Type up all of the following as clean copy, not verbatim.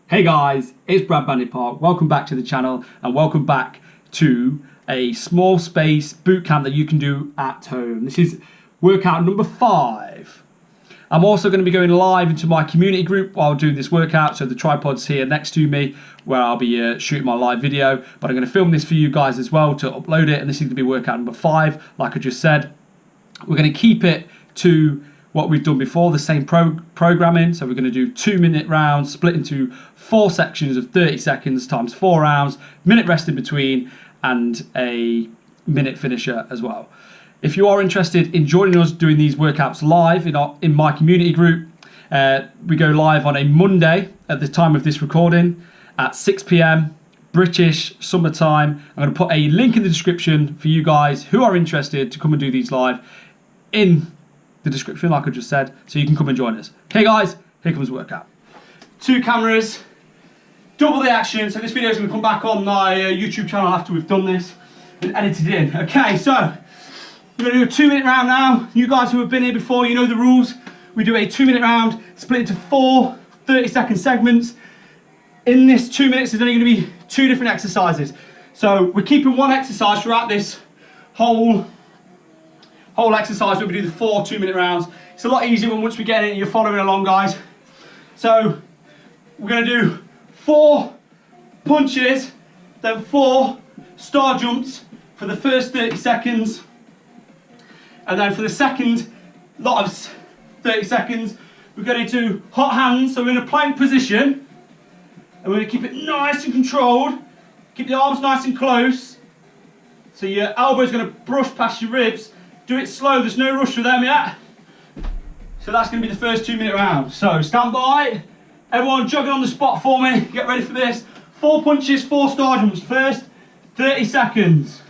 Hey guys, it's Brad Bandit Park. Welcome back to the channel and welcome back to a small space boot camp that you can do at home. This is workout number 5. I'm also going to be going live into my community group while doing this workout. So the tripod's here next to me where I'll be shooting my live video. But I'm going to film this for you guys as well to upload it. And this is going to be workout number 5, like I just said. We're going to keep it to what we've done before, the same programming. So we're going to do 2-minute rounds split into 4 sections of 30 seconds times 4 rounds, minute rest in between, and a minute finisher as well. If you are interested in joining us doing these workouts live in my community group, we go live on a Monday at the time of this recording at 6 p.m. British summertime. I'm going to put a link in the description for you guys who are interested to come and do these live in the description, like I just said, so you can come and join us. Okay guys, here comes the workout. 2 cameras, double the action. So this video is going to come back on my YouTube channel after we've done this and edited in. Okay, so we're going to do a 2-minute round now. You guys who have been here before, you know the rules. We do a 2-minute round split into 4 30-second segments. In this 2 minutes, there's only going to be 2 different exercises. So we're keeping one exercise throughout this whole exercise where we do the 4 2-minute rounds. It's a lot easier when once we get in and you're following along, guys. So we're going to do 4 punches, then 4 star jumps for the first 30 seconds. And then for the second lot of 30 seconds, we're going to do hot hands. So we're in a plank position. And we're going to keep it nice and controlled. Keep the arms nice and close. So your elbow's going to brush past your ribs. Do it slow, there's no rush for them yet. So that's going to be the first 2-minute round. So stand by, everyone jogging on the spot for me, get ready for this. 4 punches, 4 star jumps, first 30 seconds.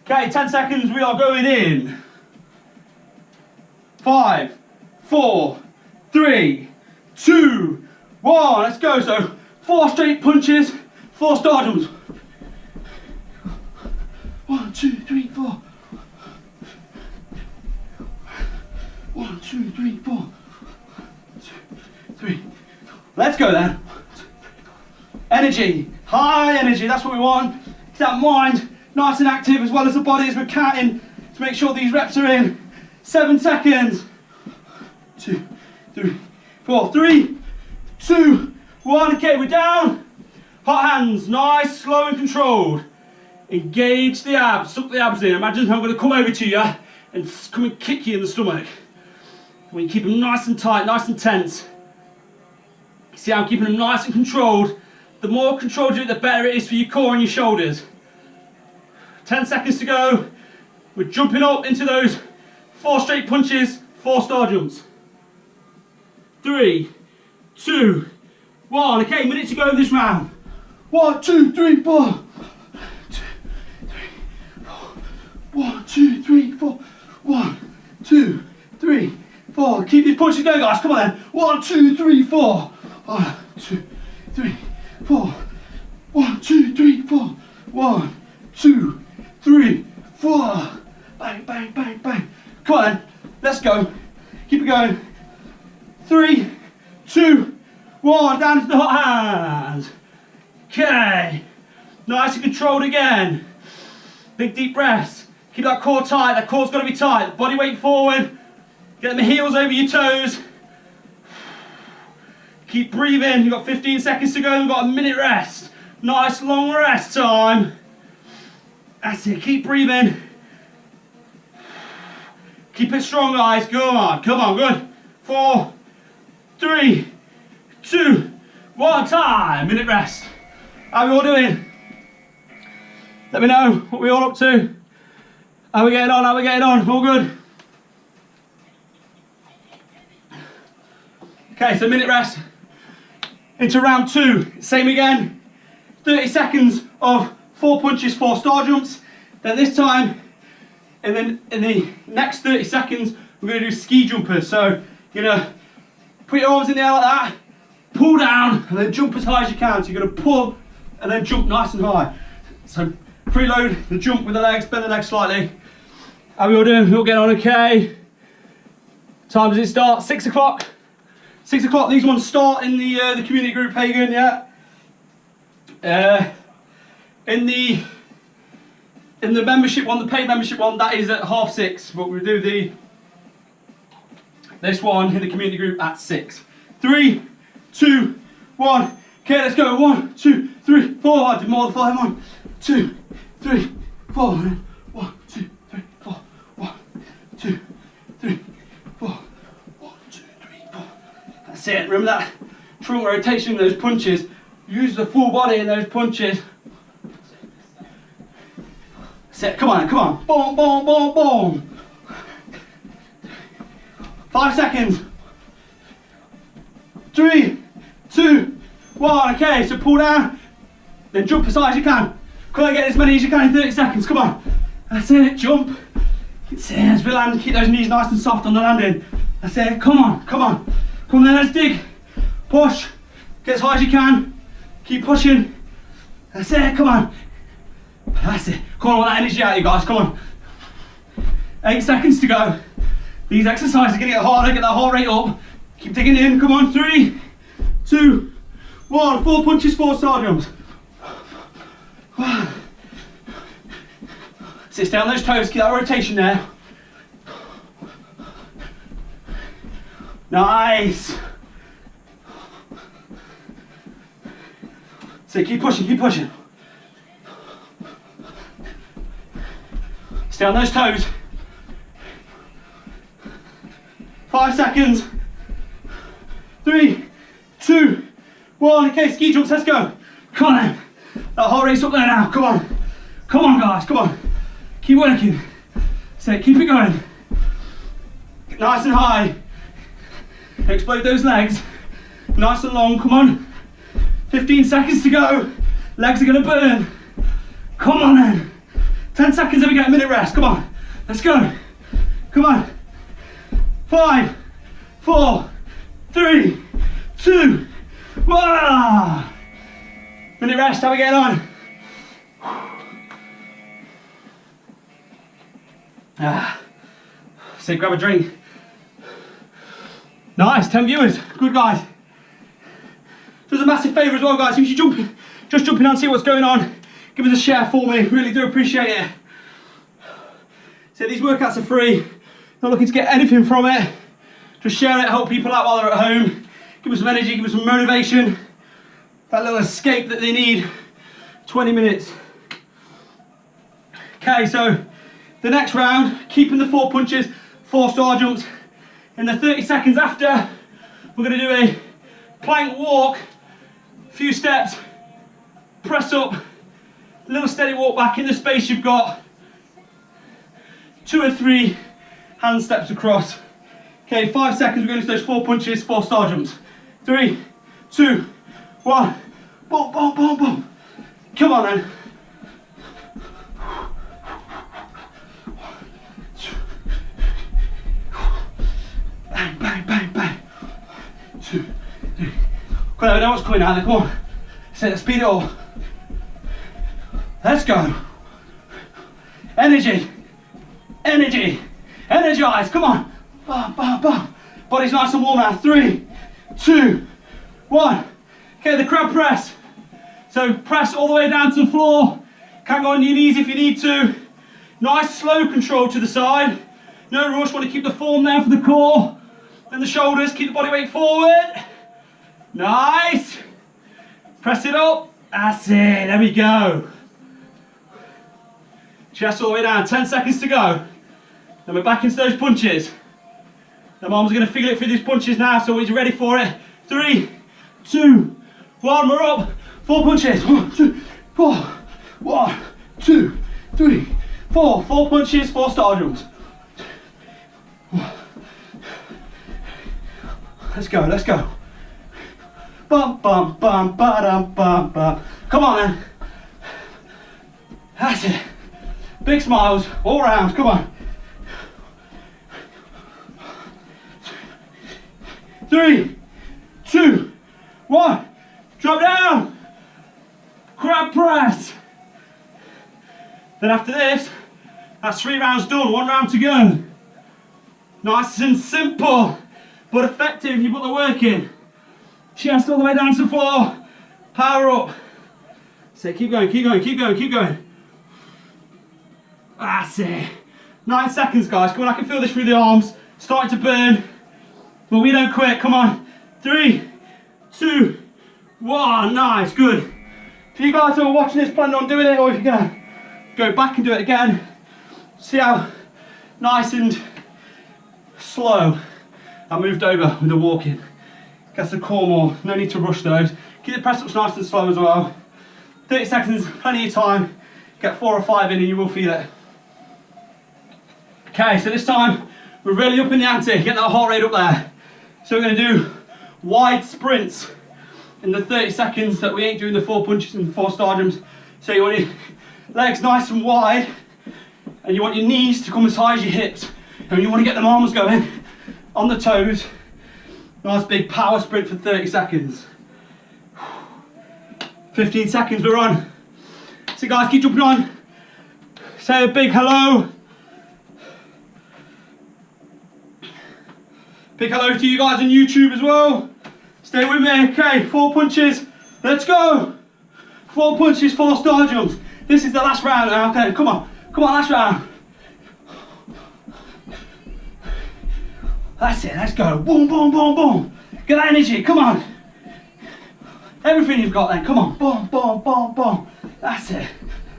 Okay, 10 seconds, we are going in. 5, 4, 3, 2, 1, let's go. So 4 straight punches, 4 star jumps. 1, 2, 3, 4. 1, 2, 3, 4. 1, 2, 3. Let's go then. Energy, high energy, that's what we want. Keep that mind nice and active as well as the body as we're counting to make sure these reps are in. 7 seconds. 2, 3, 4. 3, 2, 1. Okay, we're down. Hot hands, nice, slow and controlled. Engage the abs, suck the abs in. Imagine I'm going to come over to you and come and kick you in the stomach. When you keep them nice and tight, nice and tense. See how I'm keeping them nice and controlled. The more controlled you do, the better it is for your core and your shoulders. 10 seconds to go. We're jumping up into those 4 straight punches, 4 star jumps. 3, 2, 1. Okay, minute to go in this round. 1, 2, 3, 4. 1, 2, 3, 4. 1, 2, 3, 4. Keep these punches going, guys. Come on then. 1, 2, 3, 4. 1, 2, 3, 4. 1, 2, 3, 4. 1, 2, 3, 4. Bang, bang, bang, bang. Come on then. Let's go. Keep it going. 3, 2, 1. Down to the hot hands. Okay. Nice and controlled again. Big deep breaths. Keep that core tight, that core's got to be tight. Body weight forward, get the heels over your toes. Keep breathing, you've got 15 seconds to go, we've got a minute rest. Nice long rest time. That's it, keep breathing. Keep it strong, guys, come on, good. 4, 3, 2, 1, time, minute rest. How are we all doing? Let me know what we're all up to. How are we getting on? All good? Okay, so minute rest. Into round 2. Same again. 30 seconds of 4 punches, 4 star jumps. Then this time, in the next 30 seconds, we're going to do ski jumpers. So you're going to put your arms in the air like that, pull down, and then jump as high as you can. So you're going to pull and then jump nice and high. So preload the jump with the legs, bend the legs slightly. How are we all doing? We all getting on okay? Time does it start? 6 o'clock? 6 o'clock, these ones start in the community group, Hagen, yeah. In the membership one, the paid membership one, that is at 6:30, but we'll do this one in the community group at 6. 3, 2, 1. Okay, let's go. 1, 2, 3, 4. I did more than 5. 1, 2, 3, 4. 1, 2, 3, 4. 1, 2, 3, 4. 1, 2, 3, 4. That's it. Remember that trunk rotation, those punches. Use the full body in those punches. Set. Come on, come on. Boom, boom, boom, boom. 5 seconds. 3, 2, 1. Okay, so pull down, then jump as high as you can. Come on, get as many as you can in 30 seconds. Come on. That's it. Jump. That's it. As we land, keep those knees nice and soft on the landing. That's it. Come on, come on. Come on, then let's dig. Push. Get as high as you can. Keep pushing. That's it. Come on. That's it. Come on, I want that energy out of you guys. Come on. 8 seconds to go. These exercises are going to get harder. Get that heart rate up. Keep digging in. Come on. 3, 2, 1. 4 punches, 4 star jumps. Sit stay on those toes. Keep that rotation there. Nice. So keep pushing. Keep pushing. Stay on those toes. 5 seconds. 3, 2, 1. Okay, ski jumps, let's go. Come on then. That heart rate's up there now. Come on. Come on, guys, come on. Keep working. So keep it going. Nice and high. Explode those legs. Nice and long, come on. 15 seconds to go. Legs are gonna burn. Come on then. 10 seconds and we get a minute rest. Come on. Let's go. Come on. 5, 4, 3, 2, 1. Minute rest. How are we getting on? So grab a drink. Nice. 10 viewers. Good, guys. Does a massive favour as well, guys. If you're just jumping on, see what's going on, give us a share for me. Really do appreciate it. So these workouts are free. Not looking to get anything from it. Just share it, help people out while they're at home. Give us some energy, give us some motivation. That little escape that they need. 20 minutes. Okay, so the next round, keeping the 4 punches, 4 star jumps. In the 30 seconds after, we're going to do a plank walk, a few steps, press up, a little steady walk back in the space you've got. 2 or 3 hand steps across. Okay, 5 seconds, we're going to do those 4 punches, 4 star jumps. 3, 2, 1. Boom, boom, boom, boom. Come on then. Bang, bang, bang, bang. 2, 3. Come on, I know what's coming out. Come on. So let's speed it up. Let's go. Energy. Energy. Energize. Come on. Bam, bam, bam. Body's nice and warm now. 3, 2, 1. Okay, the crab press. So press all the way down to the floor. Can't go on your knees if you need to. Nice slow control to the side. No rush. Want to keep the form there for the core. And the shoulders. Keep the body weight forward. Nice. Press it up. That's it. There we go. Chest all the way down. 10 seconds to go. Then we're back into those punches. The arms are going to feel it through these punches now, so he's ready for it. 3, 2, 1, we're up. 4 punches. 1, 2, 4. 1, 2, 3, 4. 4 punches, 4 star jumps. Let's go, let's go. Bum, bum, bum, ba-dum, bum, bum. Come on then. That's it. Big smiles all around, come on. 3, 2, 1. Drop down. Crab press. Then after this, that's 3 rounds done, 1 round to go. Nice and simple. but effective if you put the work in. Chest all the way down to the floor. Power up. So keep going, keep going, keep going, keep going. That's it. 9 seconds, guys. Come on, I can feel this through the arms. Starting to burn. But we don't quit. Come on. 3, 2, 1. Nice, good. If you guys are watching this, planning on doing it, or if you're gonna go back and do it again, see how nice and slow I moved over with the walking. Gets the core more. No need to rush those. Keep the press ups nice and slow as well. 30 seconds, plenty of time. Get 4 or 5 in and you will feel it. Okay, so this time we're really up in the ante, getting that heart rate up there. So we're going to do wide sprints in the 30 seconds that we ain't doing the 4 punches and 4 star jumps. So you want your legs nice and wide, and you want your knees to come as high as your hips, and you want to get them arms going on the toes. Nice big power sprint for 30 seconds. 15 seconds, we're on. So guys, keep jumping on. Say a big hello. Big hello to you guys on YouTube as well. Stay with me. Okay, 4 punches. Let's go. 4 punches, 4 star jumps. This is the last round now. Okay, come on. Come on, last round. That's it, let's go. Boom, boom, boom, boom. Get that energy, come on. Everything you've got then, come on. Boom, boom, boom, boom. That's it.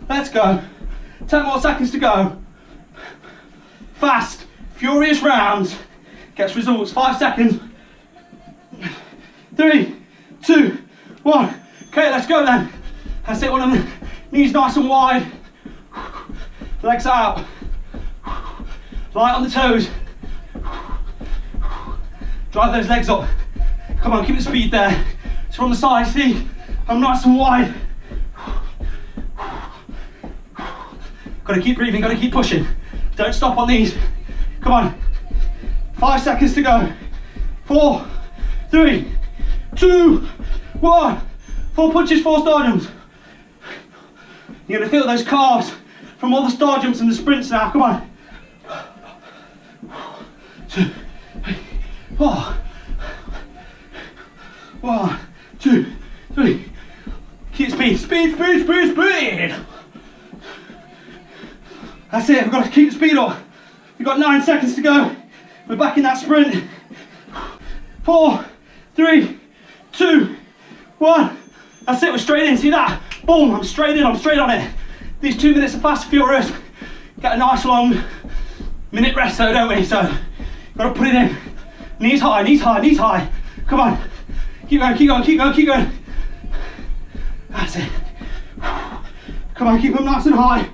Let's go. 10 more seconds to go. Fast, furious rounds. Gets results. 5 seconds. 3, 2, 1. Okay, let's go then. That's it, one of them. Knees nice and wide. Legs out. Light on the toes. Drive those legs up. Come on, keep the speed there. So on the side, see? I'm nice and wide. Gotta keep breathing, gotta keep pushing. Don't stop on these. Come on. 5 seconds to go. 4, 3, 2, 1. 4 punches, 4 star jumps. You're gonna feel those calves from all the star jumps and the sprints now. Come on. 2, 3, 4. 1, 2, 3. Keep speed, speed, speed, speed, speed. That's it, we've got to keep the speed up. We've got 9 seconds to go. We're back in that sprint. 4, 3, 2, 1. That's it, we're straight in, see that? Boom, I'm straight in, I'm straight on it. These 2 minutes are fast and furious. Get a nice long minute rest though, don't we? So, gotta put it in. Knees high, knees high, knees high. Come on. Keep going, keep going, keep going, keep going. That's it. Come on, keep them nice and high.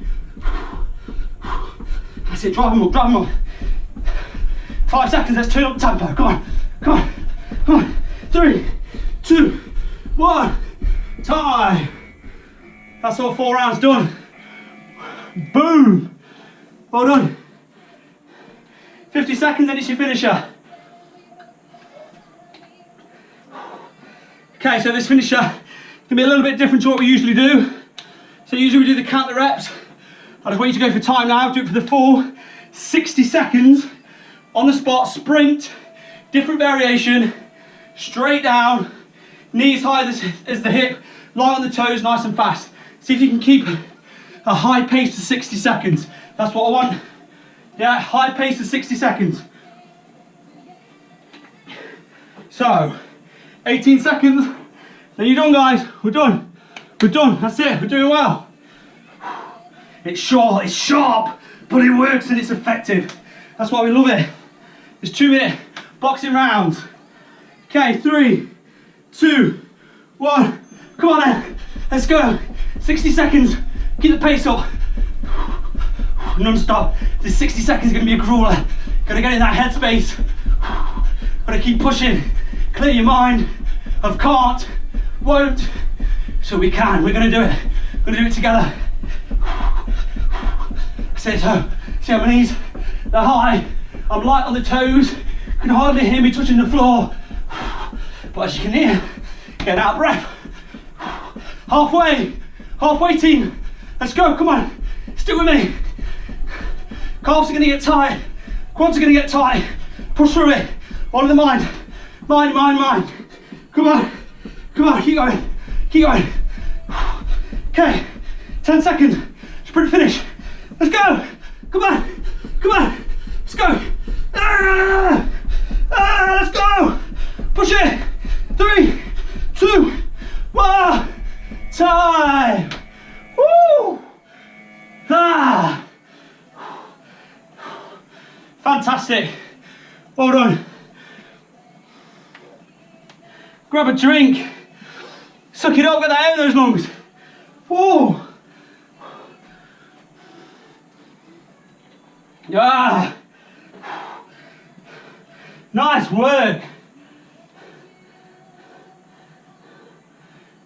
That's it, drive them up, drive them up. 5 seconds, let's turn up the tempo. Come on, come on, come on. 3, 2, 1. Time. That's all 4 rounds done. Boom. Well done. 50 seconds and it's your finisher. Okay, so this finisher can be a little bit different to what we usually do. So usually we do the count the reps. I just want you to go for time now, do it for the full 60 seconds. On the spot, sprint, different variation, straight down, knees high as the hip, light on the toes, nice and fast. See if you can keep a high pace to 60 seconds. That's what I want. Yeah, high pace to 60 seconds. So, 18 seconds. Then you're done, guys. We're done. We're done. That's it. We're doing well. It's short, it's sharp, but it works and it's effective. That's why we love it. It's 2 minute boxing rounds. Okay, 3, 2, 1. Come on then. Let's go. 60 seconds. Keep the pace up. Non-stop. This 60 seconds is going to be a crawler. Gotta get in that headspace. Gotta keep pushing. Clear your mind of can't, won't, so we can. We're gonna do it. We're gonna do it together. That's it. So, see how my knees? They're high. I'm light on the toes. You can hardly hear me touching the floor. But as you can hear, get out of breath. Halfway team. Let's go, come on. Stick with me. Calves are gonna get tight. Quads are gonna get tight. Push through it. On the mind. Mind. Come on, keep going. Okay, 10 seconds, sprint finish. Let's go, come on, let's go. Let's go, push it. 3, 2, 1, time. Woo! Fantastic, well done. Grab a drink, suck it up, get that out of those lungs. Whoa! Nice work.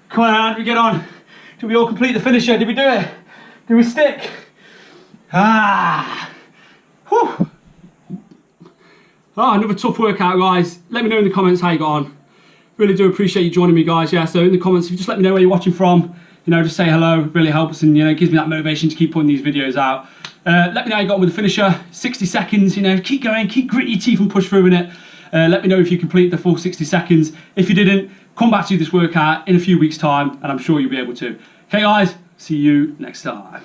Come on, how did we get on? Did we all complete the finisher? Did we do it? Did we stick? Whew. Another tough workout, guys. Let me know in the comments how you got on. Really do appreciate you joining me, guys. Yeah, so in the comments, if you just let me know where you're watching from, you know, just say hello. It really helps, and you know, it gives me that motivation to keep putting these videos out. Let me know how you got on with the finisher. 60 seconds, you know, keep going, keep gritting your teeth and push through in it. Let me know if you complete the full 60 seconds. If you didn't, come back to this workout in a few weeks' time, and I'm sure you'll be able to. Okay, guys, see you next time.